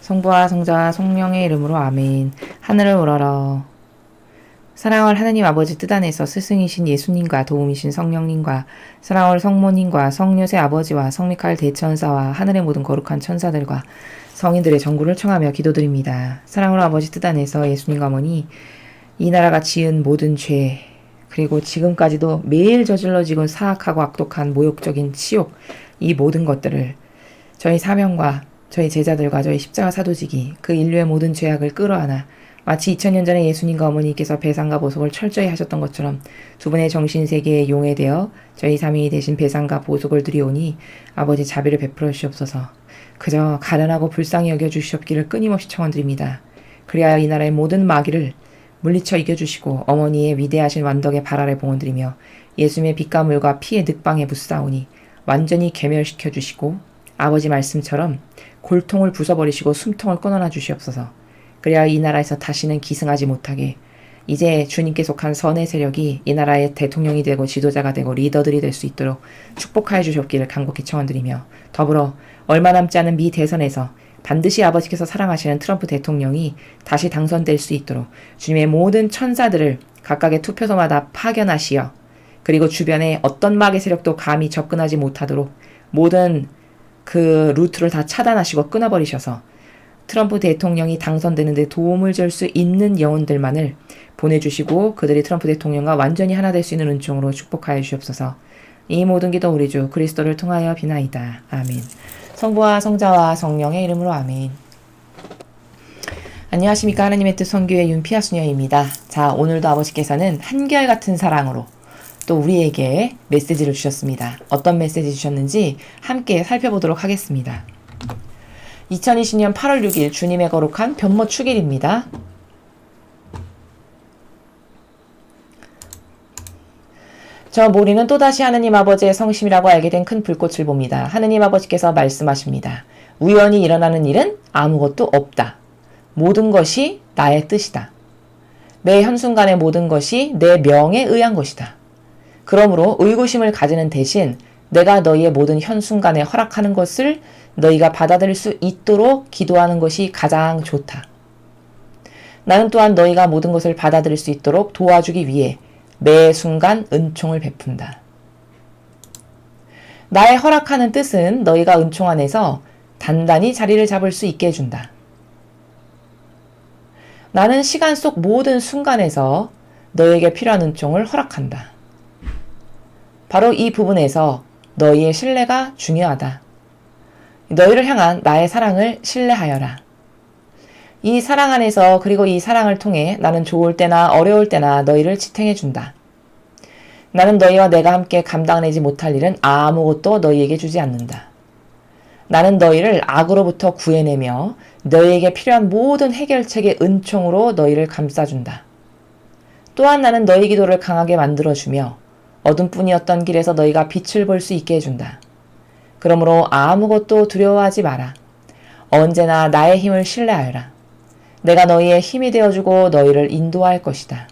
성부와 성자와 성령의 이름으로 아멘. 하늘을 우러러. 사랑할 하나님 아버지 뜻 안에서 스승이신 예수님과 도움이신 성령님과 사랑할 성모님과 성요새 아버지와 성미카엘 대천사와 하늘의 모든 거룩한 천사들과 성인들의 전구를 청하며 기도드립니다. 사랑할 아버지 뜻 안에서 예수님과 어머니 이 나라가 지은 모든 죄 그리고 지금까지도 매일 저질러지고 사악하고 악독한 모욕적인 치욕 이 모든 것들을 저희 사명과 저희 제자들과 저희 십자가 사도직이 그 인류의 모든 죄악을 끌어안아 마치 2000년 전에 예수님과 어머니께서 배상과 보속을 철저히 하셨던 것처럼 두 분의 정신세계에 용해되어 저희 삼위이 되신 배상과 보속을 드리오니 아버지 자비를 베풀어 주시옵소서. 그저 가련하고 불쌍히 여겨주시옵기를 끊임없이 청원드립니다. 그리하여 이 나라의 모든 마귀를 물리쳐 이겨주시고 어머니의 위대하신 완덕의 발아래 봉헌드리며 예수님의 빛과 물과 피의 늑방에 묻사오니 완전히 괴멸시켜 주시고 아버지 말씀처럼 골통을 부숴버리시고 숨통을 끊어놔 주시옵소서. 그래야 이 나라에서 다시는 기승하지 못하게 이제 주님께 속한 선의 세력이 이 나라의 대통령이 되고 지도자가 되고 리더들이 될 수 있도록 축복하여 주시옵기를 간곡히 청원드리며 더불어 얼마 남지 않은 미 대선에서 반드시 아버지께서 사랑하시는 트럼프 대통령이 다시 당선될 수 있도록 주님의 모든 천사들을 각각의 투표소마다 파견하시어 그리고 주변에 어떤 마귀 세력도 감히 접근하지 못하도록 모든 그 루트를 다 차단하시고 끊어버리셔서 트럼프 대통령이 당선되는 데 도움을 줄 수 있는 영혼들만을 보내주시고 그들이 트럼프 대통령과 완전히 하나 될 수 있는 은총으로 축복하여 주시옵소서. 이 모든 기도 우리 주 그리스도를 통하여 비나이다. 아멘. 성부와 성자와 성령의 이름으로 아멘. 안녕하십니까. 하나님의 뜻 선교의 윤피아 수녀입니다. 자, 오늘도 아버지께서는 한결같은 사랑으로 또 우리에게 메시지를 주셨습니다. 어떤 메시지 주셨는지 함께 살펴보도록 하겠습니다. 2020년 8월 6일 주님의 거룩한 변모 축일입니다. 저 모리는 또다시 하느님 아버지의 성심이라고 알게 된 큰 불꽃을 봅니다. 하느님 아버지께서 말씀하십니다. 우연히 일어나는 일은 아무것도 없다. 모든 것이 나의 뜻이다. 매 현순간의 모든 것이 내 명에 의한 것이다. 그러므로 의구심을 가지는 대신 내가 너희의 모든 현순간에 허락하는 것을 너희가 받아들일 수 있도록 기도하는 것이 가장 좋다. 나는 또한 너희가 모든 것을 받아들일 수 있도록 도와주기 위해 매 순간 은총을 베푼다. 나의 허락하는 뜻은 너희가 은총 안에서 단단히 자리를 잡을 수 있게 해준다. 나는 시간 속 모든 순간에서 너희에게 필요한 은총을 허락한다. 바로 이 부분에서 너희의 신뢰가 중요하다. 너희를 향한 나의 사랑을 신뢰하여라. 이 사랑 안에서 그리고 이 사랑을 통해 나는 좋을 때나 어려울 때나 너희를 지탱해준다. 나는 너희와 내가 함께 감당내지 못할 일은 아무것도 너희에게 주지 않는다. 나는 너희를 악으로부터 구해내며 너희에게 필요한 모든 해결책의 은총으로 너희를 감싸준다. 또한 나는 너희 기도를 강하게 만들어주며 어둠뿐이었던 길에서 너희가 빛을 볼 수 있게 해준다. 그러므로 아무것도 두려워하지 마라. 언제나 나의 힘을 신뢰하여라. 내가 너희의 힘이 되어주고 너희를 인도할 것이다.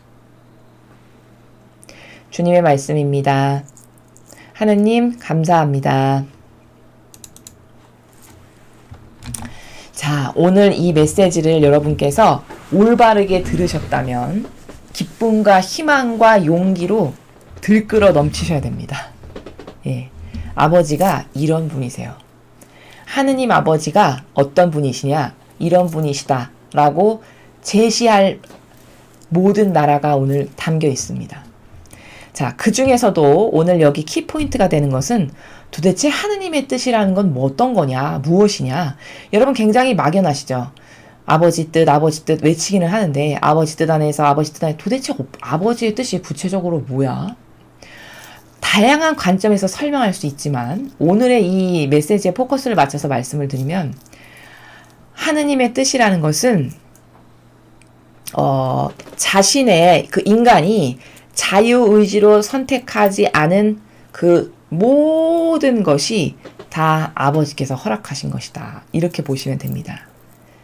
주님의 말씀입니다. 하느님 감사합니다. 자, 오늘 이 메시지를 여러분께서 올바르게 들으셨다면 기쁨과 희망과 용기로 들끓어 넘치셔야 됩니다. 예. 아버지가 이런 분이세요. 하느님 아버지가 어떤 분이시냐? 이런 분이시다. 라고 제시할 모든 나라가 오늘 담겨 있습니다. 자, 그 중에서도 오늘 여기 키포인트가 되는 것은 도대체 하느님의 뜻이라는 건 뭐 어떤 거냐? 무엇이냐? 여러분 굉장히 막연하시죠? 아버지 뜻 외치기는 하는데 아버지 뜻 안에서 아버지 뜻 안에 도대체 아버지의 뜻이 구체적으로 뭐야? 다양한 관점에서 설명할 수 있지만 오늘의 이 메시지에 포커스를 맞춰서 말씀을 드리면 하느님의 뜻이라는 것은 자신의 그 인간이 자유의지로 선택하지 않은 그 모든 것이 다 아버지께서 허락하신 것이다. 이렇게 보시면 됩니다.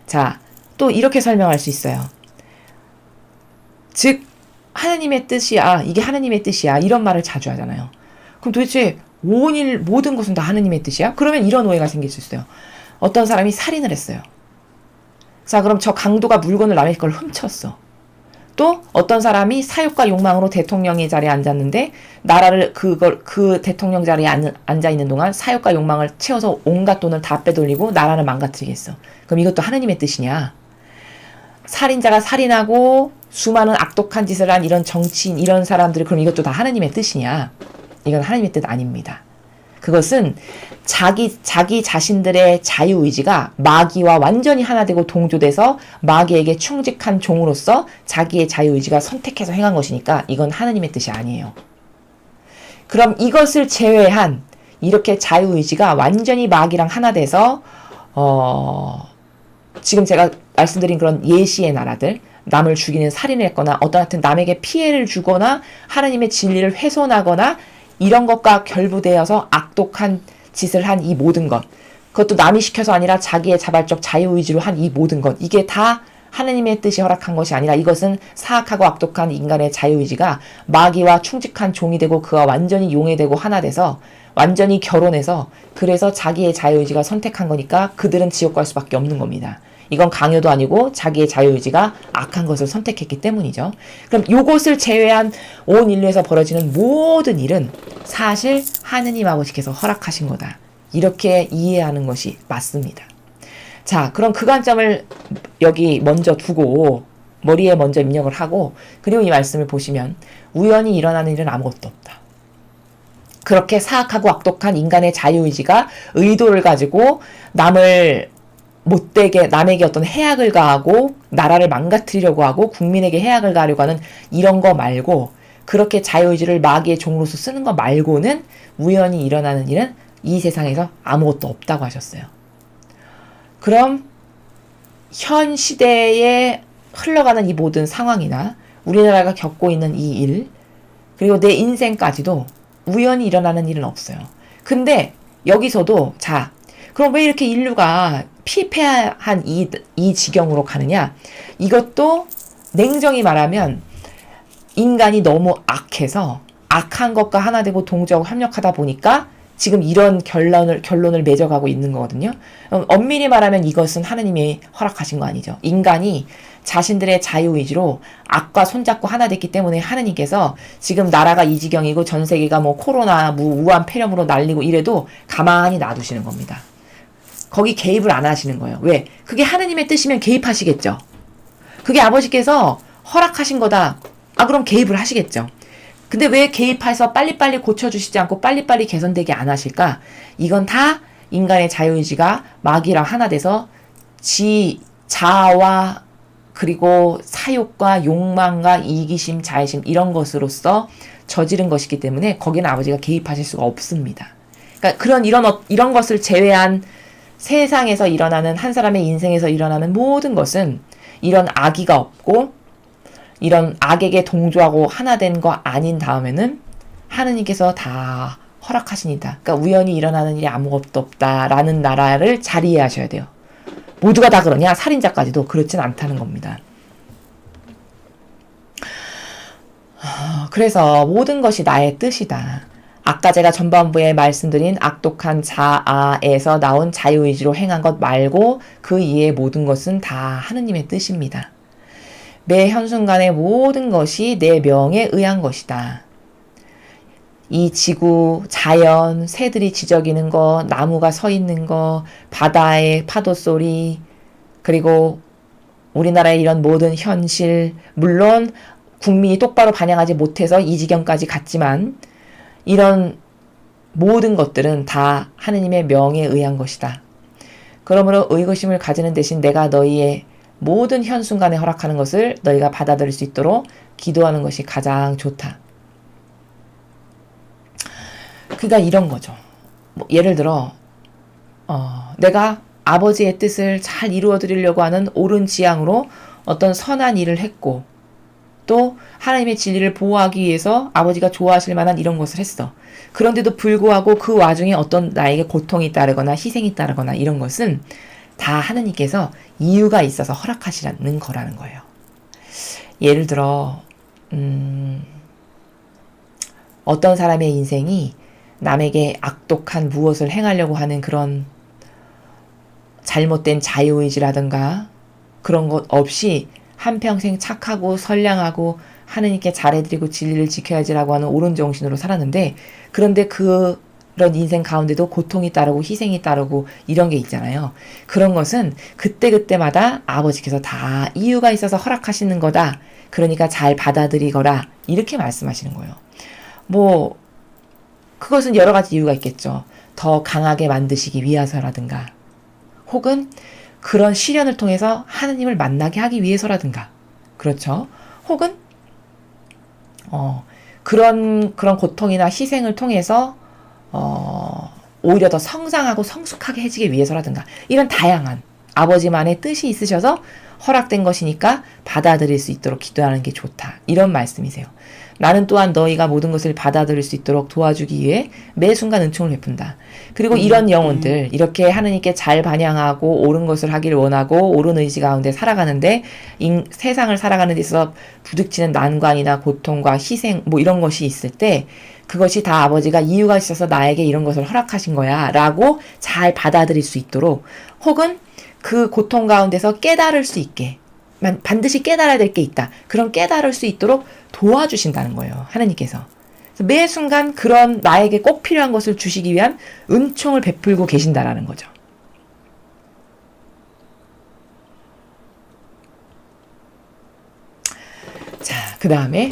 자, 또 이렇게 설명할 수 있어요. 즉 하느님의 뜻이야. 이게 하느님의 뜻이야. 이런 말을 자주 하잖아요. 그럼 도대체 모든 것은 다 하느님의 뜻이야? 그러면 이런 오해가 생길 수 있어요. 어떤 사람이 살인을 했어요. 자, 그럼 저 강도가 물건을 남의 걸 훔쳤어. 또 어떤 사람이 사욕과 욕망으로 대통령의 자리에 앉았는데 나라를 그 대통령 자리에 앉아 있는 동안 사욕과 욕망을 채워서 온갖 돈을 다 빼돌리고 나라를 망가뜨리겠어. 그럼 이것도 하느님의 뜻이냐? 살인자가 살인하고 수많은 악독한 짓을 한 이런 정치인 이런 사람들이 그럼 이것도 다 하느님의 뜻이냐? 이건 하느님의 뜻 아닙니다. 그것은 자기 자신들의 자유의지가 마귀와 완전히 하나 되고 동조돼서 마귀에게 충직한 종으로서 자기의 자유의지가 선택해서 행한 것이니까 이건 하느님의 뜻이 아니에요. 그럼 이것을 제외한 이렇게 자유의지가 완전히 마귀랑 하나 돼서 지금 제가 말씀드린 그런 예시의 나라들, 남을 죽이는 살인을 했거나 어떤 하여튼 남에게 피해를 주거나 하나님의 진리를 훼손하거나 이런 것과 결부되어서 악독한 짓을 한 이 모든 것, 그것도 남이 시켜서 아니라 자기의 자발적 자유의지로 한 이 모든 것, 이게 다 하느님의 뜻이 허락한 것이 아니라 이것은 사악하고 악독한 인간의 자유의지가 마귀와 충직한 종이 되고 그와 완전히 용해되고 하나 돼서 완전히 결혼해서 그래서 자기의 자유의지가 선택한 거니까 그들은 지옥 갈 수밖에 없는 겁니다. 이건 강요도 아니고 자기의 자유의지가 악한 것을 선택했기 때문이죠. 그럼 이것을 제외한 온 인류에서 벌어지는 모든 일은 사실 하느님 아버지께서 허락하신 거다. 이렇게 이해하는 것이 맞습니다. 자, 그럼 그 관점을 여기 먼저 두고 머리에 먼저 입력을 하고 그리고 이 말씀을 보시면 우연히 일어나는 일은 아무것도 없다. 그렇게 사악하고 악독한 인간의 자유의지가 의도를 가지고 남을 못되게 남에게 어떤 해악을 가하고 나라를 망가뜨리려고 하고 국민에게 해악을 가하려고 하는 이런 거 말고 그렇게 자유의지를 마귀의 종으로서 쓰는 거 말고는 우연히 일어나는 일은 이 세상에서 아무것도 없다고 하셨어요. 그럼 현 시대에 흘러가는 이 모든 상황이나 우리나라가 겪고 있는 이 일 그리고 내 인생까지도 우연히 일어나는 일은 없어요. 근데 여기서도 자 그럼 왜 이렇게 인류가 피폐한 이 지경으로 가느냐? 이것도 냉정히 말하면 인간이 너무 악해서 악한 것과 하나 되고 동조하고 협력하다 보니까 지금 이런 결론을 맺어가고 있는 거거든요. 엄밀히 말하면 이것은 하느님이 허락하신 거 아니죠. 인간이 자신들의 자유의지로 악과 손잡고 하나 됐기 때문에 하느님께서 지금 나라가 이 지경이고 전 세계가 뭐 코로나, 우한 폐렴으로 날리고 이래도 가만히 놔두시는 겁니다. 거기 개입을 안 하시는 거예요. 왜? 그게 하느님의 뜻이면 개입하시겠죠. 그게 아버지께서 허락하신 거다. 아, 그럼 개입을 하시겠죠. 근데 왜 개입해서 빨리빨리 고쳐주시지 않고 빨리빨리 개선되게 안 하실까? 이건 다 인간의 자유의지가 마귀랑 하나 돼서 자아와 그리고 사욕과 욕망과 이기심, 자애심 이런 것으로서 저지른 것이기 때문에 거기는 아버지가 개입하실 수가 없습니다. 그러니까 이런 것을 제외한 세상에서 일어나는 한 사람의 인생에서 일어나는 모든 것은 이런 악의가 없고 이런 악에게 동조하고 하나 된 거 아닌 다음에는 하느님께서 다 허락하시니다. 그러니까 우연히 일어나는 일이 아무것도 없다라는 나라를 잘 이해하셔야 돼요. 모두가 다 그러냐? 살인자까지도 그렇진 않다는 겁니다. 그래서 모든 것이 나의 뜻이다. 아까 제가 전반부에 말씀드린 악독한 자아에서 나온 자유의지로 행한 것 말고 그 이외의 모든 것은 다 하느님의 뜻입니다. 매 현순간의 모든 것이 내 명에 의한 것이다. 이 지구, 자연, 새들이 지저귀는 거, 나무가 서 있는 거, 바다의 파도 소리, 그리고 우리나라의 이런 모든 현실, 물론 국민이 똑바로 반영하지 못해서 이 지경까지 갔지만 이런 모든 것들은 다 하느님의 명에 의한 것이다. 그러므로 의구심을 가지는 대신 내가 너희의 모든 현순간에 허락하는 것을 너희가 받아들일 수 있도록 기도하는 것이 가장 좋다. 그러니까 이런 거죠. 예를 들어 내가 아버지의 뜻을 잘 이루어드리려고 하는 옳은 지향으로 어떤 선한 일을 했고 또 하나님의 진리를 보호하기 위해서 아버지가 좋아하실 만한 이런 것을 했어. 그런데도 불구하고 그 와중에 어떤 나에게 고통이 따르거나 희생이 따르거나 이런 것은 다 하느님께서 이유가 있어서 허락하시라는 거라는 거예요. 예를 들어 어떤 사람의 인생이 남에게 악독한 무엇을 행하려고 하는 그런 잘못된 자유의지라든가 그런 것 없이 한평생 착하고 선량하고 하느님께 잘해드리고 진리를 지켜야지라고 하는 옳은 정신으로 살았는데, 그런데 그런 인생 가운데도 고통이 따르고 희생이 따르고 이런 게 있잖아요. 그런 것은 그때그때마다 아버지께서 다 이유가 있어서 허락하시는 거다. 그러니까 잘 받아들이거라. 이렇게 말씀하시는 거예요. 뭐 그것은 여러 가지 이유가 있겠죠. 더 강하게 만드시기 위해서라든가, 혹은 그런 시련을 통해서 하느님을 만나게 하기 위해서라든가, 그렇죠. 혹은 그런 고통이나 희생을 통해서 오히려 더 성장하고 성숙하게 해지기 위해서라든가, 이런 다양한 아버지만의 뜻이 있으셔서 허락된 것이니까 받아들일 수 있도록 기도하는 게 좋다. 이런 말씀이세요. 나는 또한 너희가 모든 것을 받아들일 수 있도록 도와주기 위해 매 순간 은총을 베푼다. 그리고 이런 영혼들, 이렇게 하느님께 잘 반영하고 옳은 것을 하기를 원하고 옳은 의지 가운데 살아가는데, 세상을 살아가는 데 있어서 부딪히는 난관이나 고통과 희생 뭐 이런 것이 있을 때, 그것이 다 아버지가 이유가 있어서 나에게 이런 것을 허락하신 거야 라고 잘 받아들일 수 있도록, 혹은 그 고통 가운데서 깨달을 수 있게, 반드시 깨달아야 될 게 있다. 그런 깨달을 수 있도록 도와주신다는 거예요. 하느님께서. 매 순간 그런 나에게 꼭 필요한 것을 주시기 위한 은총을 베풀고 계신다라는 거죠. 자, 그 다음에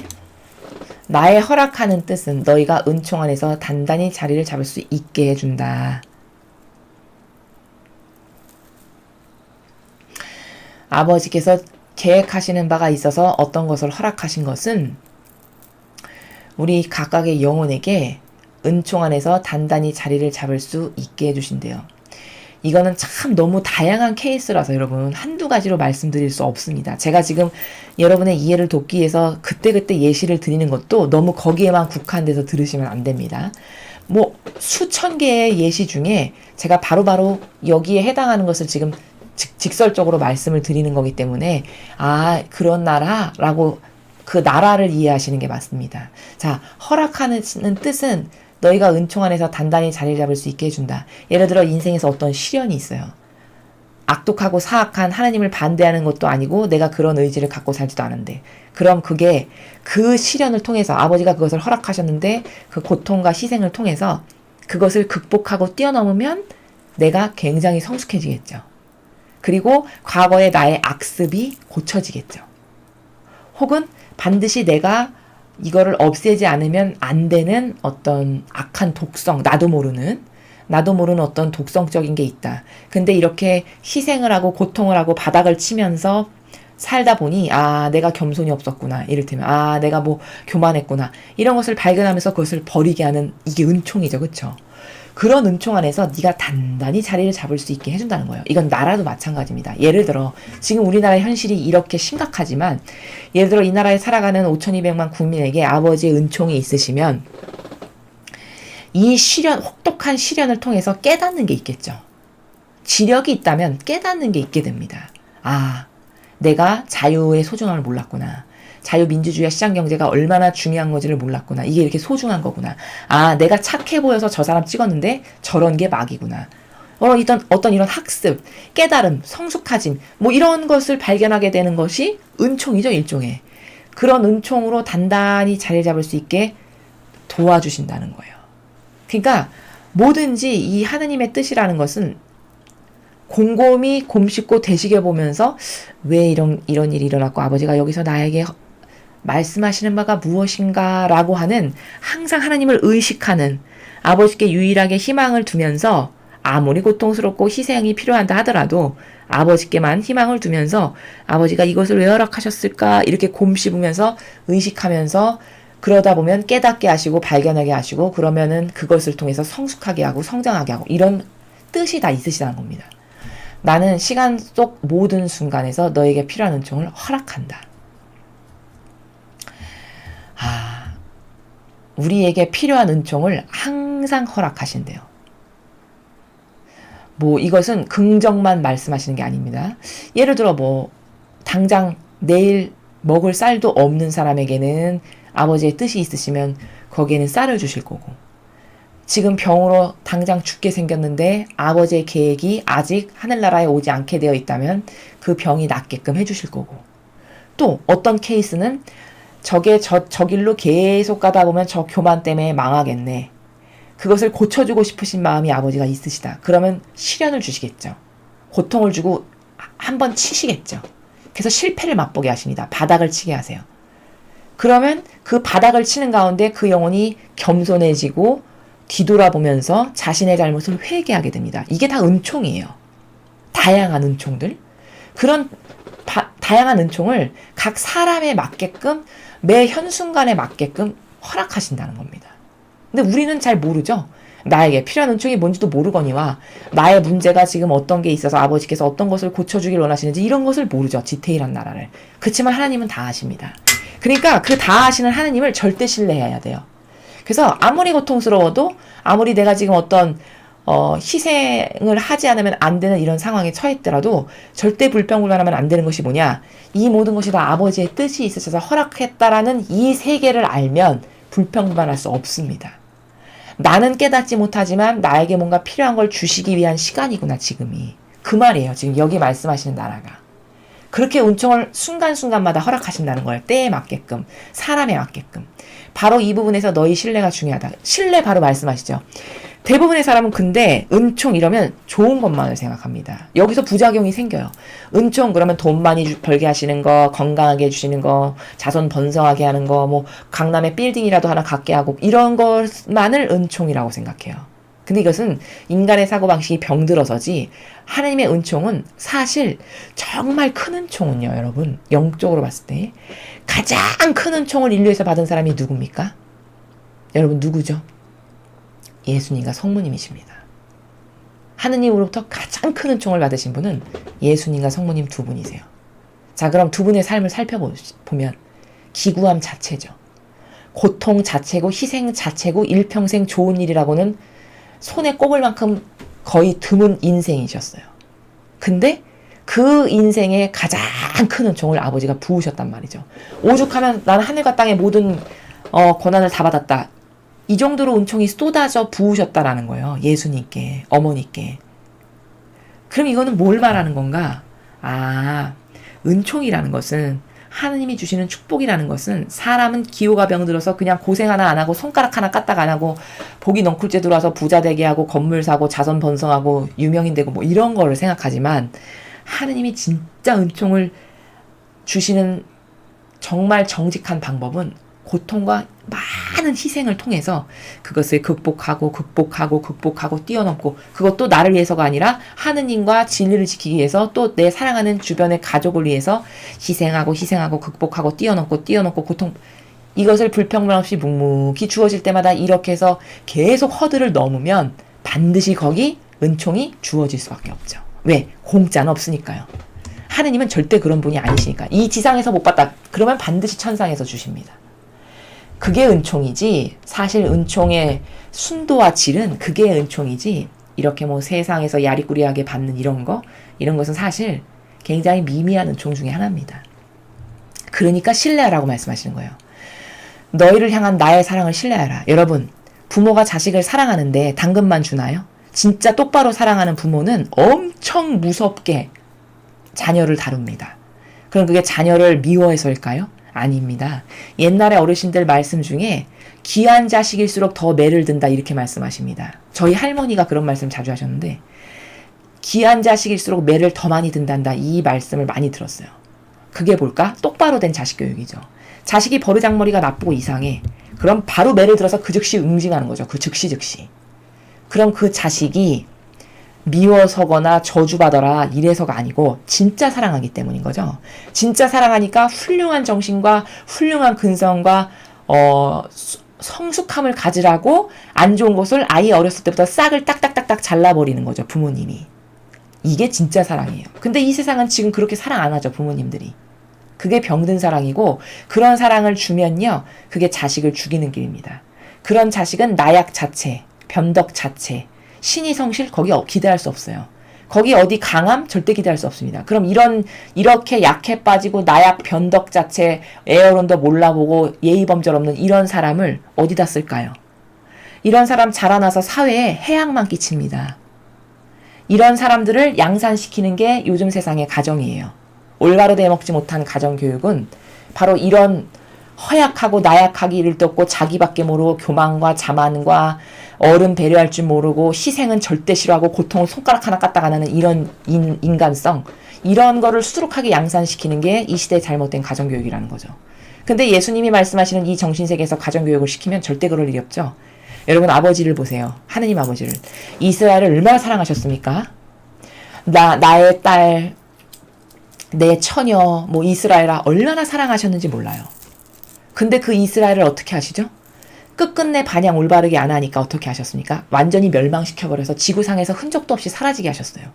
나의 허락하는 뜻은 너희가 은총 안에서 단단히 자리를 잡을 수 있게 해준다. 아버지께서 계획하시는 바가 있어서 어떤 것을 허락하신 것은 우리 각각의 영혼에게 은총 안에서 단단히 자리를 잡을 수 있게 해주신대요. 이거는 참 너무 다양한 케이스라서 여러분 한두 가지로 말씀드릴 수 없습니다. 제가 지금 여러분의 이해를 돕기 위해서 그때그때 예시를 드리는 것도 너무 거기에만 국한돼서 들으시면 안 됩니다. 뭐 수천 개의 예시 중에 제가 바로바로 여기에 해당하는 것을 지금 직설적으로 말씀을 드리는 거기 때문에 그런 나라라고 그 나라를 이해하시는 게 맞습니다. 자, 허락하는 뜻은 너희가 은총 안에서 단단히 자리를 잡을 수 있게 해준다. 예를 들어 인생에서 어떤 시련이 있어요. 악독하고 사악한 하나님을 반대하는 것도 아니고 내가 그런 의지를 갖고 살지도 않은데, 그럼 그게 그 시련을 통해서 아버지가 그것을 허락하셨는데 그 고통과 희생을 통해서 그것을 극복하고 뛰어넘으면 내가 굉장히 성숙해지겠죠. 그리고 과거의 나의 악습이 고쳐지겠죠. 혹은 반드시 내가 이거를 없애지 않으면 안 되는 어떤 악한 독성, 나도 모르는 어떤 독성적인 게 있다. 근데 이렇게 희생을 하고 고통을 하고 바닥을 치면서 살다 보니 내가 겸손이 없었구나. 이를테면 내가 뭐 교만했구나. 이런 것을 발견하면서 그것을 버리게 하는, 이게 은총이죠. 그렇죠? 그런 은총 안에서 네가 단단히 자리를 잡을 수 있게 해준다는 거예요. 이건 나라도 마찬가지입니다. 예를 들어 지금 우리나라의 현실이 이렇게 심각하지만, 예를 들어 이 나라에 살아가는 5,200만 국민에게 아버지의 은총이 있으시면 이 시련, 혹독한 시련을 통해서 깨닫는 게 있겠죠. 지력이 있다면 깨닫는 게 있게 됩니다. 내가 자유의 소중함을 몰랐구나. 자유민주주의와 시장경제가 얼마나 중요한 건지를 몰랐구나. 이게 이렇게 소중한 거구나. 내가 착해 보여서 저 사람 찍었는데 저런 게 막이구나. 어떤 이런 학습, 깨달음, 성숙하짐, 뭐 이런 것을 발견하게 되는 것이 은총이죠, 일종의. 그런 은총으로 단단히 자리 잡을 수 있게 도와주신다는 거예요. 그러니까 뭐든지 이 하느님의 뜻이라는 것은 곰곰이 곰씹고 되새겨보면서 왜 이런 일이 일어났고 아버지가 여기서 나에게 말씀하시는 바가 무엇인가 라고 하는, 항상 하나님을 의식하는, 아버지께 유일하게 희망을 두면서 아무리 고통스럽고 희생이 필요한다 하더라도 아버지께만 희망을 두면서 아버지가 이것을 왜 허락하셨을까 이렇게 곰씹으면서 의식하면서, 그러다 보면 깨닫게 하시고 발견하게 하시고, 그러면은 그것을 통해서 성숙하게 하고 성장하게 하고, 이런 뜻이 다 있으시다는 겁니다. 나는 시간 속 모든 순간에서 너에게 필요한 은총을 허락한다. 우리에게 필요한 은총을 항상 허락하신대요. 뭐 이것은 긍정만 말씀하시는 게 아닙니다. 예를 들어 뭐 당장 내일 먹을 쌀도 없는 사람에게는 아버지의 뜻이 있으시면 거기에는 쌀을 주실 거고, 지금 병으로 당장 죽게 생겼는데 아버지의 계획이 아직 하늘나라에 오지 않게 되어 있다면 그 병이 낫게끔 해주실 거고, 또 어떤 케이스는 저 길로 계속 가다 보면 저 교만 때문에 망하겠네. 그것을 고쳐주고 싶으신 마음이 아버지가 있으시다. 그러면 시련을 주시겠죠. 고통을 주고 한번 치시겠죠. 그래서 실패를 맛보게 하십니다. 바닥을 치게 하세요. 그러면 그 바닥을 치는 가운데 그 영혼이 겸손해지고 뒤돌아보면서 자신의 잘못을 회개하게 됩니다. 이게 다 은총이에요. 다양한 은총들. 그런 다양한 은총을 각 사람에 맞게끔 매 현순간에 맞게끔 허락하신다는 겁니다. 근데 우리는 잘 모르죠. 나에게 필요한 은총이 뭔지도 모르거니와 나의 문제가 지금 어떤 게 있어서 아버지께서 어떤 것을 고쳐주길 원하시는지 이런 것을 모르죠. 디테일한 나라를. 그렇지만 하나님은 다 아십니다. 그러니까 그 다 아시는 하나님을 절대 신뢰해야 돼요. 그래서 아무리 고통스러워도 아무리 내가 지금 어떤 희생을 하지 않으면 안 되는 이런 상황에 처했더라도 절대 불평불만하면 안 되는 것이 뭐냐. 이 모든 것이 다 아버지의 뜻이 있으셔서 허락했다라는 이 세계를 알면 불평불만할 수 없습니다. 나는 깨닫지 못하지만 나에게 뭔가 필요한 걸 주시기 위한 시간이구나 지금이. 그 말이에요. 지금 여기 말씀하시는 나라가. 그렇게 은총을 순간순간마다 허락하신다는 거예요. 때에 맞게끔, 사람에 맞게끔. 바로 이 부분에서 너희 신뢰가 중요하다. 신뢰 바로 말씀하시죠. 대부분의 사람은 근데 은총 이러면 좋은 것만을 생각합니다. 여기서 부작용이 생겨요. 은총 그러면 돈 많이 벌게 하시는 거, 건강하게 해주시는 거, 자손 번성하게 하는 거, 뭐 강남에 빌딩이라도 하나 갖게 하고 이런 것만을 은총이라고 생각해요. 근데 이것은 인간의 사고방식이 병들어서지 하나님의 은총은 사실 정말 큰 은총은요, 여러분. 영적으로 봤을 때 가장 큰 은총을 인류에서 받은 사람이 누굽니까? 여러분 누구죠? 예수님과 성모님이십니다. 하느님으로부터 가장 큰 은총을 받으신 분은 예수님과 성모님 두 분이세요. 자, 그럼 두 분의 삶을 살펴보면 기구함 자체죠. 고통 자체고 희생 자체고 일평생 좋은 일이라고는 손에 꼽을 만큼 거의 드문 인생이셨어요. 근데 그 인생에 가장 큰 은총을 아버지가 부으셨단 말이죠. 오죽하면 나는 하늘과 땅의 모든 고난을 다 받았다. 이 정도로 은총이 쏟아져 부으셨다라는 거예요. 예수님께, 어머니께. 그럼 이거는 뭘 말하는 건가? 아, 은총이라는 것은 하느님이 주시는 축복이라는 것은 사람은 기호가 병들어서 그냥 고생 하나 안 하고 손가락 하나 까딱 안 하고 복이 넝쿨째 들어와서 부자 되게 하고 건물 사고 자손 번성하고 유명인 되고 뭐 이런 거를 생각하지만 하느님이 진짜 은총을 주시는 정말 정직한 방법은 고통과 많은 희생을 통해서 그것을 극복하고 뛰어넘고 그것도 나를 위해서가 아니라 하느님과 진리를 지키기 위해서 또 내 사랑하는 주변의 가족을 위해서 희생하고 극복하고 뛰어넘고 고통 이것을 불평불만 없이 묵묵히 주어질 때마다 이렇게 해서 계속 허들을 넘으면 반드시 거기 은총이 주어질 수밖에 없죠. 왜? 공짜는 없으니까요. 하느님은 절대 그런 분이 아니시니까. 이 지상에서 못 받다. 그러면 반드시 천상에서 주십니다. 그게 은총이지 사실 은총의 순도와 질은 그게 은총이지 이렇게 뭐 세상에서 야리꾸리하게 받는 이런 것은 사실 굉장히 미미한 은총 중에 하나입니다. 그러니까 신뢰하라고 말씀하시는 거예요. 너희를 향한 나의 사랑을 신뢰하라. 여러분 부모가 자식을 사랑하는데 당근만 주나요? 진짜 똑바로 사랑하는 부모는 엄청 무섭게 자녀를 다룹니다. 그럼 그게 자녀를 미워해서일까요? 아닙니다. 옛날에 어르신들 말씀 중에 귀한 자식일수록 더 매를 든다 이렇게 말씀하십니다. 저희 할머니가 그런 말씀 자주 하셨는데 귀한 자식일수록 매를 더 많이 든단다 이 말씀을 많이 들었어요. 그게 뭘까? 똑바로 된 자식 교육이죠. 자식이 버르장머리가 나쁘고 이상해. 그럼 바로 매를 들어서 그 즉시 응징하는 거죠. 그 즉시. 그럼 그 자식이 미워서거나 저주받아라 이래서가 아니고 진짜 사랑하기 때문인 거죠. 진짜 사랑하니까 훌륭한 정신과 훌륭한 근성과 성숙함을 가지라고 안 좋은 것을 아이 어렸을 때부터 싹을 딱딱딱딱 잘라버리는 거죠. 부모님이. 이게 진짜 사랑이에요. 근데 이 세상은 지금 그렇게 사랑 안 하죠. 부모님들이. 그게 병든 사랑이고 그런 사랑을 주면요. 그게 자식을 죽이는 길입니다. 그런 자식은 나약 자체, 변덕 자체, 신이 성실 거기 기대할 수 없어요. 거기 어디 강함 절대 기대할 수 없습니다. 그럼 이렇게 약해 빠지고 나약 변덕 자체 에어론도 몰라보고 예의범절 없는 이런 사람을 어디다 쓸까요? 이런 사람 자라나서 사회에 해악만 끼칩니다. 이런 사람들을 양산시키는 게 요즘 세상의 가정이에요. 올바로 대먹지 못한 가정교육은 바로 이런 허약하고 나약하기 이를 데 없고 자기밖에 모르고 교만과 자만과 어른 배려할 줄 모르고 희생은 절대 싫어하고 고통을 손가락 하나 까딱 안 하는 이런 인간성, 이런 거를 수두룩하게 양산시키는 게 이 시대의 잘못된 가정교육이라는 거죠. 근데 예수님이 말씀하시는 이 정신세계에서 가정교육을 시키면 절대 그럴 일이 없죠. 여러분 아버지를 보세요. 하느님 아버지를. 이스라엘을 얼마나 사랑하셨습니까? 나의 딸, 내 처녀, 이스라엘아 얼마나 사랑하셨는지 몰라요. 근데 그 이스라엘을 어떻게 하시죠? 끝끝내 반향 올바르게 안 하니까 어떻게 하셨습니까? 완전히 멸망시켜버려서 지구상에서 흔적도 없이 사라지게 하셨어요.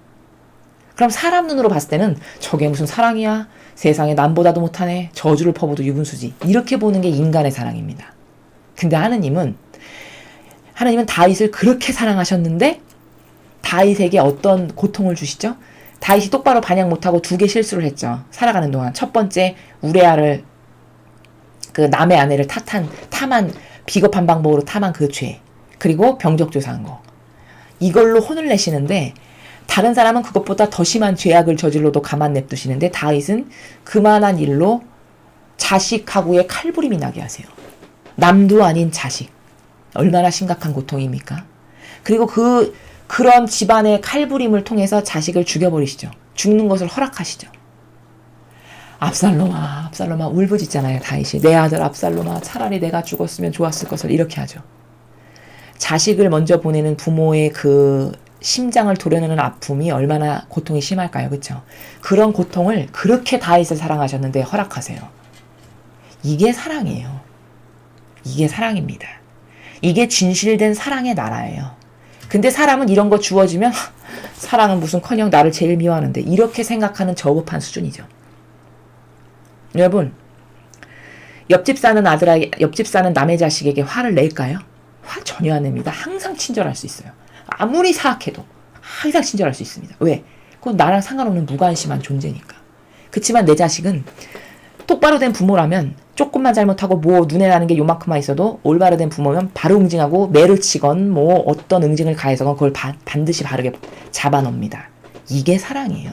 그럼 사람 눈으로 봤을 때는 저게 무슨 사랑이야? 세상에 남보다도 못하네. 저주를 퍼부어도 유분수지. 이렇게 보는 게 인간의 사랑입니다. 근데 하느님은 다윗을 그렇게 사랑하셨는데 다윗에게 어떤 고통을 주시죠? 다윗이 똑바로 반향 못하고 2개 실수를 했죠. 살아가는 동안. 첫 번째 우레아를 그 남의 아내를 탐한 비겁한 방법으로 탐한 그 죄. 그리고 병적조사한 거. 이걸로 혼을 내시는데 다른 사람은 그것보다 더 심한 죄악을 저질러도 가만 냅두시는데 다윗은 그만한 일로 자식하고의 칼부림이 나게 하세요. 남도 아닌 자식. 얼마나 심각한 고통입니까? 그리고 그런 집안의 칼부림을 통해서 자식을 죽여버리시죠. 죽는 것을 허락하시죠. 압살롬아 울부짖잖아요. 다윗이. 내 아들 압살롬아 차라리 내가 죽었으면 좋았을 것을 이렇게 하죠. 자식을 먼저 보내는 부모의 그 심장을 도려내는 아픔이 얼마나 고통이 심할까요? 그렇죠? 그런 고통을 그렇게 다윗을 사랑하셨는데 허락하세요. 이게 사랑이에요. 이게 사랑입니다. 이게 진실된 사랑의 나라예요. 근데 사람은 이런 거 주어지면 사랑은 무슨커녕 나를 제일 미워하는데 이렇게 생각하는 저급한 수준이죠. 여러분, 옆집 사는 남의 자식에게 화를 낼까요? 화 전혀 안 냅니다. 항상 친절할 수 있어요. 아무리 사악해도 항상 친절할 수 있습니다. 왜? 그건 나랑 상관없는 무관심한 존재니까. 그치만 내 자식은 똑바로 된 부모라면 조금만 잘못하고 눈에 나는 게 요만큼만 있어도 올바로 된 부모면 바로 응징하고 매를 치건 어떤 응징을 가해서건 그걸 반드시 바르게 잡아놉니다. 이게 사랑이에요.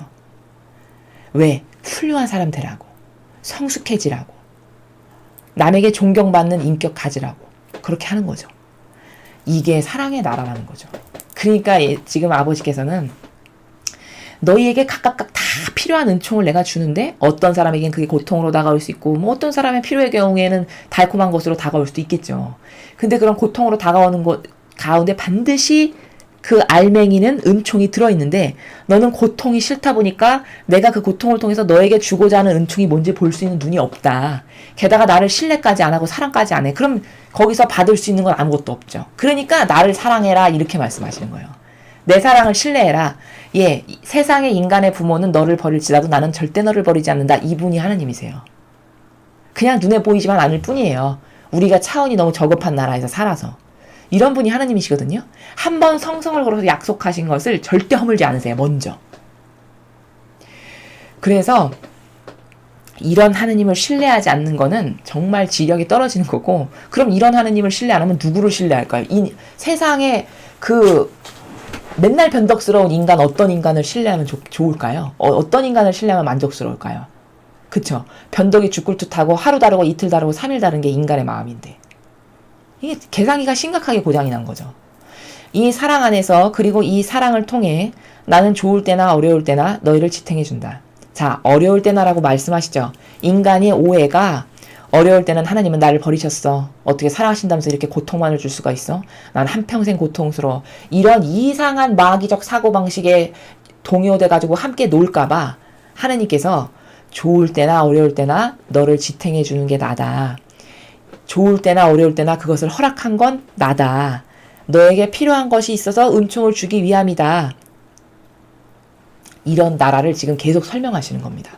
왜? 훌륭한 사람 되라고, 성숙해지라고, 남에게 존경받는 인격 가지라고 그렇게 하는 거죠. 이게 사랑의 나라라는 거죠. 그러니까 지금 아버지께서는 너희에게 각각 다 필요한 은총을 내가 주는데 어떤 사람에겐 그게 고통으로 다가올 수 있고 어떤 사람의 필요의 경우에는 달콤한 것으로 다가올 수도 있겠죠. 근데 그런 고통으로 다가오는 것 가운데 반드시 그 알맹이는 은총이 들어있는데 너는 고통이 싫다 보니까 내가 그 고통을 통해서 너에게 주고자 하는 은총이 뭔지 볼 수 있는 눈이 없다. 게다가 나를 신뢰까지 안 하고 사랑까지 안 해. 그럼 거기서 받을 수 있는 건 아무것도 없죠. 그러니까 나를 사랑해라 이렇게 말씀하시는 거예요. 내 사랑을 신뢰해라. 예, 세상의 인간의 부모는 너를 버릴지라도 나는 절대 너를 버리지 않는다. 이분이 하느님이세요. 그냥 눈에 보이지만 않을 뿐이에요. 우리가 차원이 너무 저급한 나라에서 살아서. 이런 분이 하느님이시거든요. 한 번 성성을 걸어서 약속하신 것을 절대 허물지 않으세요. 먼저. 그래서 이런 하느님을 신뢰하지 않는 거는 정말 지력이 떨어지는 거고, 그럼 이런 하느님을 신뢰 안 하면 누구를 신뢰할까요? 이 세상에 그 맨날 변덕스러운 인간, 어떤 인간을 신뢰하면 좋을까요? 어떤 인간을 신뢰하면 만족스러울까요? 그쵸? 변덕이 죽굴듯하고 하루 다르고 이틀 다르고 3일 다른 게 인간의 마음인데 이게 계산기가 심각하게 고장이 난 거죠. 이 사랑 안에서, 그리고 이 사랑을 통해 나는 좋을 때나 어려울 때나 너희를 지탱해준다. 자, 어려울 때나라고 말씀하시죠. 인간의 오해가 어려울 때는 하나님은 나를 버리셨어. 어떻게 사랑하신다면서 이렇게 고통만을 줄 수가 있어? 난 한평생 고통스러워. 이런 이상한 마귀적 사고방식에 동요돼가지고 함께 놀까봐 하나님께서 좋을 때나 어려울 때나 너를 지탱해주는 게 나다. 좋을 때나 어려울 때나 그것을 허락한 건 나다. 너에게 필요한 것이 있어서 은총을 주기 위함이다. 이런 나라를 지금 계속 설명하시는 겁니다.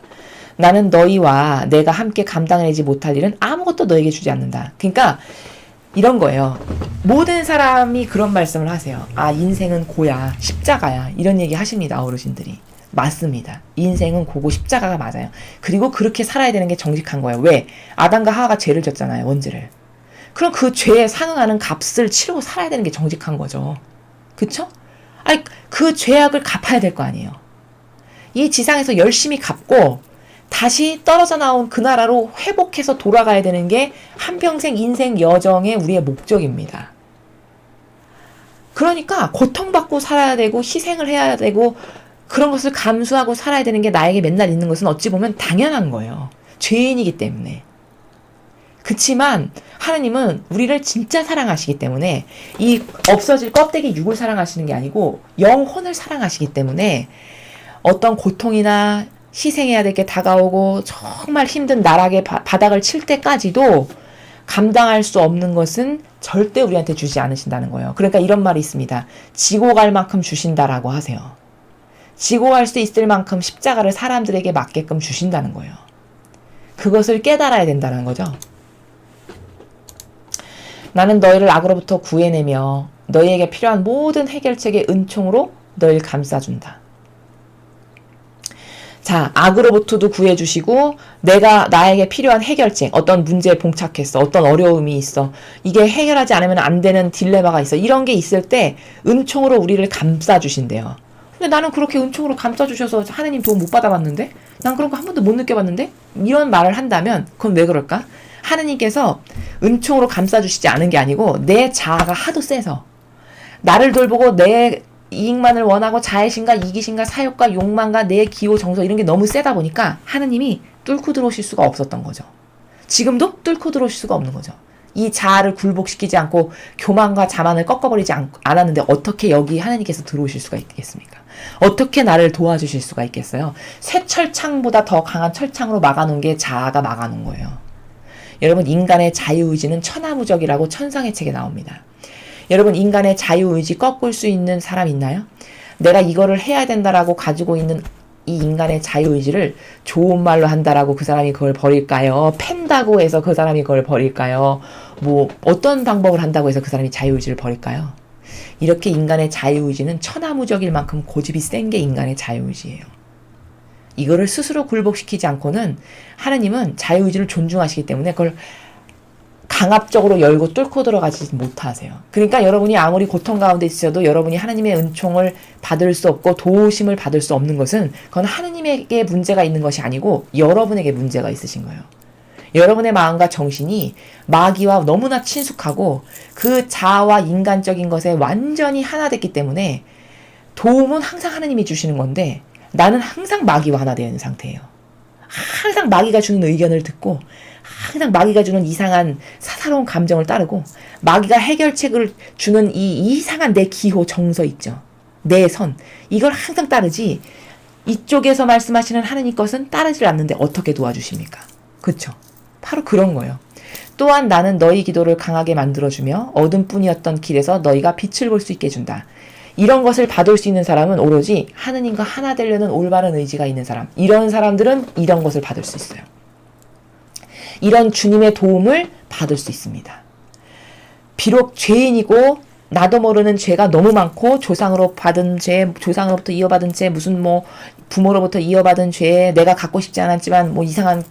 나는 너희와 내가 함께 감당해내지 못할 일은 아무것도 너에게 주지 않는다. 그러니까 이런 거예요. 모든 사람이 그런 말씀을 하세요. 아, 인생은 고야, 십자가야. 이런 얘기 하십니다. 어르신들이. 맞습니다. 인생은 고고 십자가가 맞아요. 그리고 그렇게 살아야 되는 게 정직한 거예요. 왜? 아담과 하와가 죄를 졌잖아요. 원죄를. 그럼 그 죄에 상응하는 값을 치르고 살아야 되는 게 정직한 거죠. 그쵸? 아니, 그 죄악을 갚아야 될 거 아니에요. 이 지상에서 열심히 갚고 다시 떨어져 나온 그 나라로 회복해서 돌아가야 되는 게 한평생 인생 여정의 우리의 목적입니다. 그러니까 고통받고 살아야 되고 희생을 해야 되고 그런 것을 감수하고 살아야 되는 게 나에게 맨날 있는 것은 어찌 보면 당연한 거예요. 죄인이기 때문에. 그치만 하느님은 우리를 진짜 사랑하시기 때문에 이 없어질 껍데기 육을 사랑하시는 게 아니고 영혼을 사랑하시기 때문에 어떤 고통이나 희생해야 될 게 다가오고 정말 힘든 나락의 바닥을 칠 때까지도 감당할 수 없는 것은 절대 우리한테 주지 않으신다는 거예요. 그러니까 이런 말이 있습니다. 지고 갈 만큼 주신다라고 하세요. 지고 갈 수 있을 만큼 십자가를 사람들에게 맞게끔 주신다는 거예요. 그것을 깨달아야 된다는 거죠. 나는 너희를 악으로부터 구해내며 너희에게 필요한 모든 해결책의 은총으로 너희를 감싸준다. 자, 악으로부터도 구해주시고 내가 나에게 필요한 해결책, 어떤 문제에 봉착했어, 어떤 어려움이 있어, 이게 해결하지 않으면 안 되는 딜레마가 있어, 이런 게 있을 때 은총으로 우리를 감싸주신대요. 근데 나는 그렇게 은총으로 감싸주셔서 하느님 도움 못 받아봤는데? 난 그런 거 한 번도 못 느껴봤는데? 이런 말을 한다면 그건 왜 그럴까? 하느님께서 은총으로 감싸주시지 않은 게 아니고 내 자아가 하도 세서 나를 돌보고 내 이익만을 원하고 자애심과 이기심과 사욕과 욕망과 내 기호 정서 이런 게 너무 세다 보니까 하느님이 뚫고 들어오실 수가 없었던 거죠. 지금도 뚫고 들어오실 수가 없는 거죠. 이 자아를 굴복시키지 않고 교만과 자만을 꺾어버리지 않았는데 어떻게 여기 하느님께서 들어오실 수가 있겠습니까? 어떻게 나를 도와주실 수가 있겠어요? 새 철창보다 더 강한 철창으로 막아놓은 게 자아가 막아놓은 거예요. 여러분, 인간의 자유의지는 천하무적이라고 천상의 책에 나옵니다. 여러분, 인간의 자유의지 꺾을 수 있는 사람 있나요? 내가 이거를 해야 된다라고 가지고 있는 이 인간의 자유의지를 좋은 말로 한다라고 그 사람이 그걸 버릴까요? 팬다고 해서 그 사람이 그걸 버릴까요? 뭐 어떤 방법을 한다고 해서 그 사람이 자유의지를 버릴까요? 이렇게 인간의 자유의지는 천하무적일 만큼 고집이 센 게 인간의 자유의지예요. 이거를 스스로 굴복시키지 않고는 하나님은 자유의지를 존중하시기 때문에 그걸 강압적으로 열고 뚫고 들어가지 못하세요. 그러니까 여러분이 아무리 고통 가운데 있어도 여러분이 하나님의 은총을 받을 수 없고 도우심을 받을 수 없는 것은 그건 하나님에게 문제가 있는 것이 아니고 여러분에게 문제가 있으신 거예요. 여러분의 마음과 정신이 마귀와 너무나 친숙하고 그 자아와 인간적인 것에 완전히 하나 됐기 때문에 도움은 항상 하나님이 주시는 건데 나는 항상 마귀와 하나 되어 있는 상태예요. 항상 마귀가 주는 의견을 듣고 항상 마귀가 주는 이상한 사사로운 감정을 따르고 마귀가 해결책을 주는 이 이상한 내 기호 정서 있죠. 내 선. 이걸 항상 따르지 이쪽에서 말씀하시는 하느님 것은 따르질 않는데 어떻게 도와주십니까? 그렇죠. 바로 그런 거예요. 또한 나는 너희 기도를 강하게 만들어주며 어둠뿐이었던 길에서 너희가 빛을 볼 수 있게 해준다. 이런 것을 받을 수 있는 사람은 오로지 하느님과 하나 되려는 올바른 의지가 있는 사람. 이런 사람들은 이런 것을 받을 수 있어요. 이런 주님의 도움을 받을 수 있습니다. 비록 죄인이고 나도 모르는 죄가 너무 많고 조상으로 받은 죄, 조상으로부터 이어받은 죄, 무슨 뭐 부모로부터 이어받은 죄, 내가 갖고 싶지 않았지만 뭐 이상한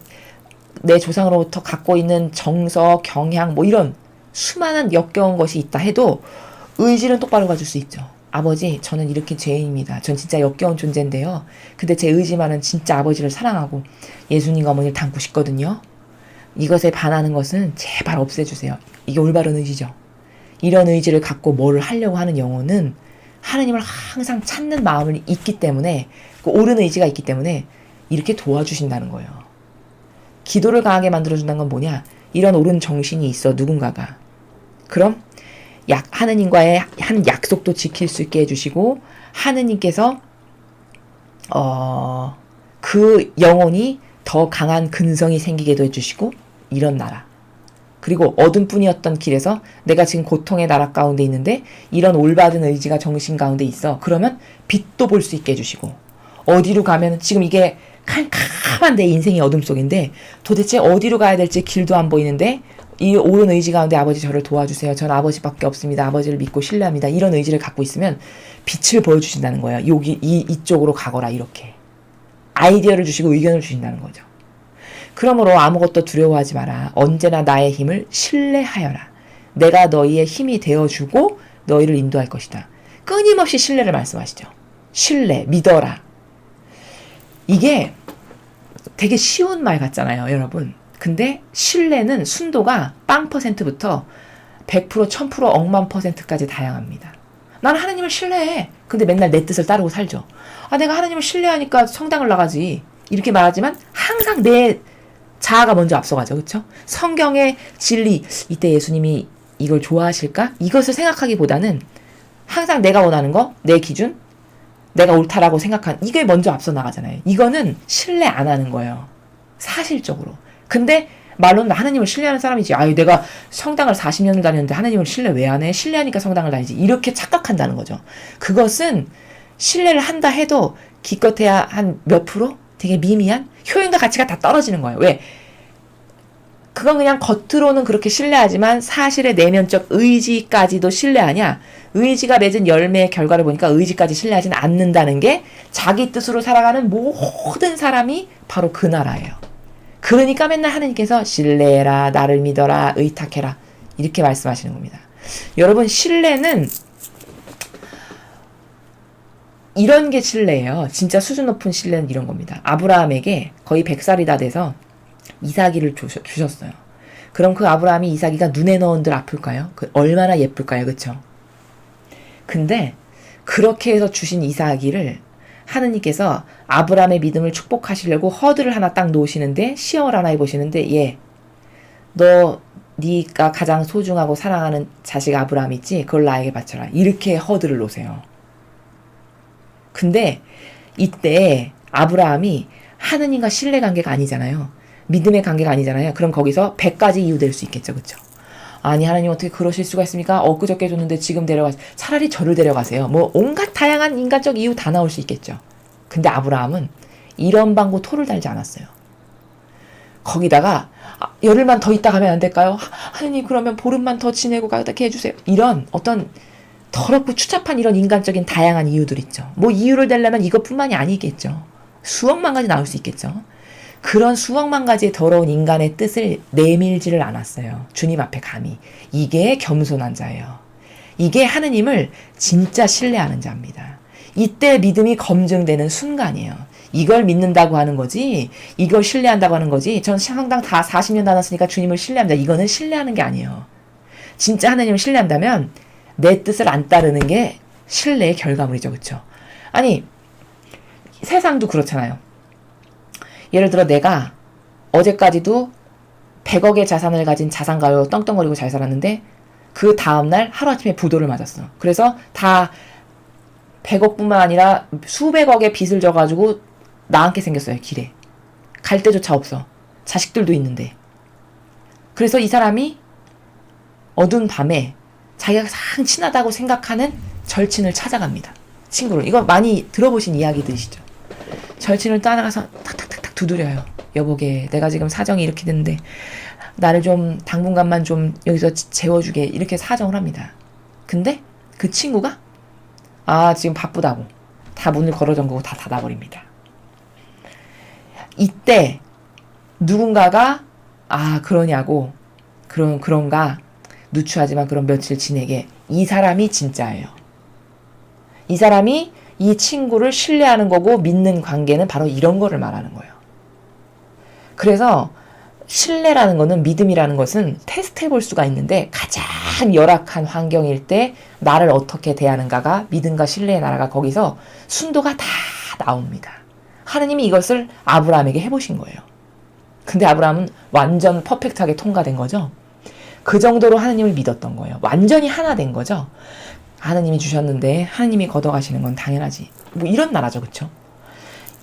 내 조상으로부터 갖고 있는 정서, 경향 뭐 이런 수많은 역겨운 것이 있다 해도 의지는 똑바로 가질 수 있죠. 아버지, 저는 이렇게 죄인입니다. 전 진짜 역겨운 존재인데요. 근데 제 의지만은 진짜 아버지를 사랑하고 예수님과 어머니를 닮고 싶거든요. 이것에 반하는 것은 제발 없애주세요. 이게 올바른 의지죠. 이런 의지를 갖고 뭐를 하려고 하는 영혼은 하나님을 항상 찾는 마음이 있기 때문에 그 옳은 의지가 있기 때문에 이렇게 도와주신다는 거예요. 기도를 강하게 만들어준다는 건 뭐냐? 이런 옳은 정신이 있어 누군가가. 그럼 하느님과의 한 약속도 지킬 수 있게 해주시고 하느님께서 그 영혼이 더 강한 근성이 생기게도 해주시고 이런 나라. 그리고 어둠뿐이었던 길에서 내가 지금 고통의 나라 가운데 있는데 이런 올바른 의지가 정신 가운데 있어. 그러면 빛도 볼 수 있게 해주시고 어디로 가면 지금 이게 캄캄한 내 인생이 어둠 속인데 도대체 어디로 가야 될지 길도 안 보이는데 이 옳은 의지 가운데 아버지 저를 도와주세요. 전 아버지밖에 없습니다. 아버지를 믿고 신뢰합니다. 이런 의지를 갖고 있으면 빛을 보여주신다는 거예요. 여기 이쪽으로 가거라 이렇게. 아이디어를 주시고 의견을 주신다는 거죠. 그러므로 아무것도 두려워하지 마라. 언제나 나의 힘을 신뢰하여라. 내가 너희의 힘이 되어주고 너희를 인도할 것이다. 끊임없이 신뢰를 말씀하시죠. 신뢰, 믿어라. 이게 되게 쉬운 말 같잖아요, 여러분. 근데 신뢰는 순도가 0%부터 100%, 1000%, 억만 %까지 다양합니다. 나는 하나님을 신뢰해. 근데 맨날 내 뜻을 따르고 살죠. 내가 하나님을 신뢰하니까 성당을 나가지. 이렇게 말하지만 항상 내 자아가 먼저 앞서가죠. 그렇죠? 성경의 진리, 이때 예수님이 이걸 좋아하실까? 이것을 생각하기보다는 항상 내가 원하는 거, 내 기준, 내가 옳다라고 생각한 이게 먼저 앞서 나가잖아요. 이거는 신뢰 안 하는 거예요. 사실적으로. 근데 말로는 하나님을 신뢰하는 사람이지. 내가 성당을 40년을 다녔는데 하나님을 신뢰 왜 안 해? 신뢰하니까 성당을 다니지. 이렇게 착각한다는 거죠. 그것은 신뢰를 한다 해도 기껏해야 한 몇 프로? 되게 미미한 효용과 가치가 다 떨어지는 거예요. 왜? 그건 그냥 겉으로는 그렇게 신뢰하지만 사실의 내면적 의지까지도 신뢰하냐? 의지가 맺은 열매의 결과를 보니까 의지까지 신뢰하지는 않는다는 게 자기 뜻으로 살아가는 모든 사람이 바로 그 나라예요. 그러니까 맨날 하나님께서 신뢰해라, 나를 믿어라, 의탁해라 이렇게 말씀하시는 겁니다. 여러분, 신뢰는 이런 게 신뢰예요. 진짜 수준 높은 신뢰는 이런 겁니다. 아브라함에게 거의 100살이 다 돼서 이삭이를 주셨어요. 그럼 그 아브라함이 이삭이가 눈에 넣은들 아플까요? 얼마나 예쁠까요? 그쵸? 근데 그렇게 해서 주신 이삭이를 하느님께서 아브라함의 믿음을 축복하시려고 허들을 하나 딱 놓으시는데 시험을 하나 해보시는데 네가 가장 소중하고 사랑하는 자식 아브라함 있지? 그걸 나에게 바쳐라. 이렇게 허들을 놓으세요. 근데 이때 아브라함이 하느님과 신뢰 관계가 아니잖아요. 믿음의 관계가 아니잖아요. 그럼 거기서 100가지 이유 될 수 있겠죠. 그렇죠? 아니 하나님 어떻게 그러실 수가 있습니까? 엊그저께 줬는데 지금 차라리 저를 데려가세요. 온갖 다양한 인간적 이유 다 나올 수 있겠죠. 근데 아브라함은 이런 방구 토를 달지 않았어요. 거기다가 열흘만 더 있다 가면 안 될까요? 하나님 그러면 보름만 더 지내고 가게 해주세요. 이런 어떤 더럽고 추잡한 이런 인간적인 다양한 이유들 있죠. 이유를 대려면 이것뿐만이 아니겠죠. 수억만 가지 나올 수 있겠죠. 그런 수억만 가지의 더러운 인간의 뜻을 내밀지를 않았어요. 주님 앞에 감히. 이게 겸손한 자예요. 이게 하느님을 진짜 신뢰하는 자입니다. 이때 믿음이 검증되는 순간이에요. 이걸 믿는다고 하는 거지, 이걸 신뢰한다고 하는 거지, 전 성당 다 40년 다녔으니까 주님을 신뢰합니다. 이거는 신뢰하는 게 아니에요. 진짜 하느님을 신뢰한다면 내 뜻을 안 따르는 게 신뢰의 결과물이죠. 그렇죠? 아니 세상도 그렇잖아요. 예를 들어 내가 어제까지도 100억의 자산을 가진 자산가로 떵떵거리고 잘 살았는데 그 다음날 하루아침에 부도를 맞았어. 그래서 다 100억뿐만 아니라 수백억의 빚을 져가지고 나앉게 생겼어요. 길에. 갈 데조차 없어. 자식들도 있는데. 그래서 이 사람이 어두운 밤에 자기가 가장 친하다고 생각하는 절친을 찾아갑니다. 친구를. 이거 많이 들어보신 이야기들이시죠. 절친을 따라가서 탁탁탁탁 두드려요. 여보게 내가 지금 사정이 이렇게 됐는데 나를 좀 당분간만 좀 여기서 재워주게 이렇게 사정을 합니다. 근데 그 친구가 지금 바쁘다고 다 문을 걸어 잠그고 다 닫아버립니다. 이때 누군가가 그러냐고 그런가 누추하지만 그런 며칠 지내게 이 사람이 진짜예요. 이 사람이 이 친구를 신뢰하는 거고 믿는 관계는 바로 이런 거를 말하는 거예요. 그래서 신뢰라는 거는 믿음이라는 것은 테스트해 볼 수가 있는데 가장 열악한 환경일 때 나를 어떻게 대하는가가 믿음과 신뢰의 나라가 거기서 순도가 다 나옵니다. 하느님이 이것을 아브라함에게 해보신 거예요. 근데 아브라함은 완전 퍼펙트하게 통과된 거죠. 그 정도로 하느님을 믿었던 거예요. 완전히 하나 된 거죠. 하느님이 주셨는데 하느님이 걷어가시는 건 당연하지. 이런 나라죠. 그쵸?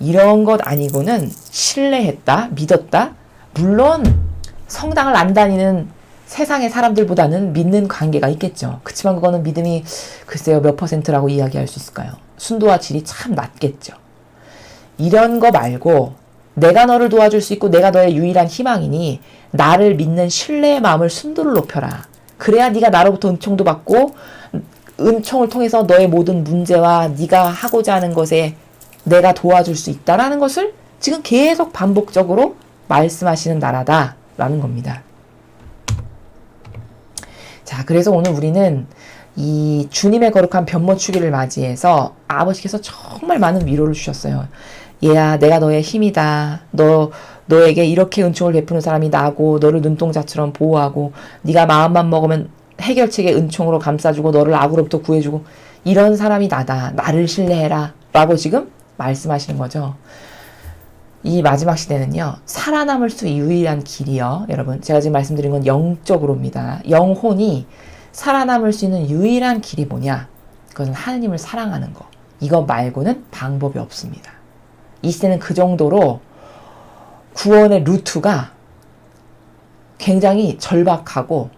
이런 것 아니고는 신뢰했다, 믿었다. 물론 성당을 안 다니는 세상의 사람들보다는 믿는 관계가 있겠죠. 그치만 그거는 믿음이 글쎄요 몇 %라고 이야기할 수 있을까요? 순도와 질이 참 낮겠죠. 이런 거 말고 내가 너를 도와줄 수 있고 내가 너의 유일한 희망이니 나를 믿는 신뢰의 마음을 순도를 높여라. 그래야 네가 나로부터 은총도 받고 은총을 통해서 너의 모든 문제와 네가 하고자 하는 것에 내가 도와줄 수 있다라는 것을 지금 계속 반복적으로 말씀하시는 나라다라는 겁니다. 자, 자, 그래서 오늘 우리는 이 주님의 거룩한 변모주기를 맞이해서 아버지께서 정말 많은 위로를 주셨어요. 얘야, 내가 너의 힘이다. 너에게 이렇게 은총을 베푸는 사람이 나고 너를 눈동자처럼 보호하고 네가 마음만 먹으면 해결책의 은총으로 감싸주고 너를 악으로부터 구해주고 이런 사람이 나다. 나를 신뢰해라. 라고 지금 말씀하시는 거죠. 이 마지막 시대는요. 살아남을 수 유일한 길이요. 여러분, 제가 지금 말씀드린 건 영적으로입니다. 영혼이 살아남을 수 있는 유일한 길이 뭐냐? 그것은 하느님을 사랑하는 거. 이거 말고는 방법이 없습니다. 이 시대는 그 정도로 구원의 루트가 굉장히 절박하고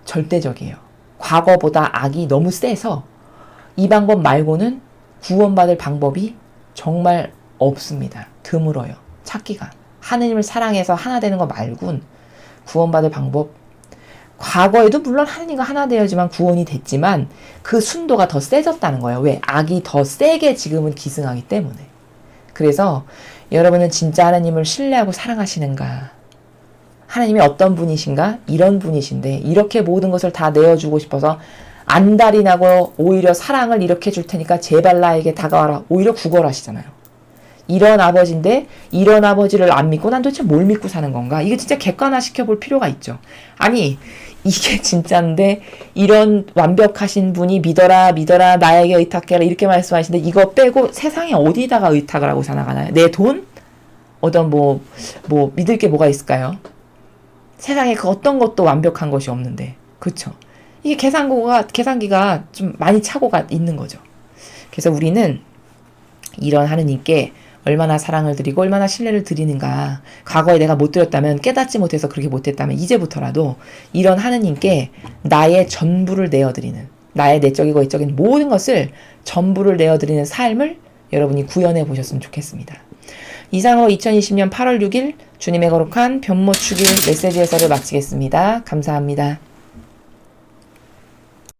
절대적이에요. 과거보다 악이 너무 세서 이 방법 말고는 구원받을 방법이 정말 없습니다. 드물어요. 찾기가. 하느님을 사랑해서 하나 되는 거 말곤 구원받을 방법. 과거에도 물론 하느님과 하나 되어야지만 구원이 됐지만 그 순도가 더 세졌다는 거예요. 왜? 악이 더 세게 지금은 기승하기 때문에. 그래서 여러분은 진짜 하나님을 신뢰하고 사랑하시는가? 하나님이 어떤 분이신가? 이런 분이신데 이렇게 모든 것을 다 내어주고 싶어서 안달이 나고 오히려 사랑을 이렇게 줄 테니까 제발 나에게 다가와라. 오히려 구걸하시잖아요. 이런 아버지인데 이런 아버지를 안 믿고 난 도대체 뭘 믿고 사는 건가? 이게 진짜 객관화시켜 볼 필요가 있죠. 아니 이게 진짜인데 이런 완벽하신 분이 믿어라 나에게 의탁해라 이렇게 말씀하시는데 이거 빼고 세상에 어디다가 의탁을 하고 살아가나요? 내 돈? 어떤 뭐 믿을 게 뭐가 있을까요? 세상에 그 어떤 것도 완벽한 것이 없는데 그쵸? 이게 계산기가 좀 많이 착오가 있는 거죠. 그래서 우리는 이런 하느님께 얼마나 사랑을 드리고 얼마나 신뢰를 드리는가. 과거에 내가 못 드렸다면 깨닫지 못해서 그렇게 못했다면 이제부터라도 이런 하느님께 나의 전부를 내어드리는 나의 내적이고 외적인 모든 것을 전부를 내어드리는 삶을 여러분이 구현해 보셨으면 좋겠습니다. 이상으로 2020년 8월 6일 주님의 거룩한 변모축일 메시지 해설을 마치겠습니다. 감사합니다.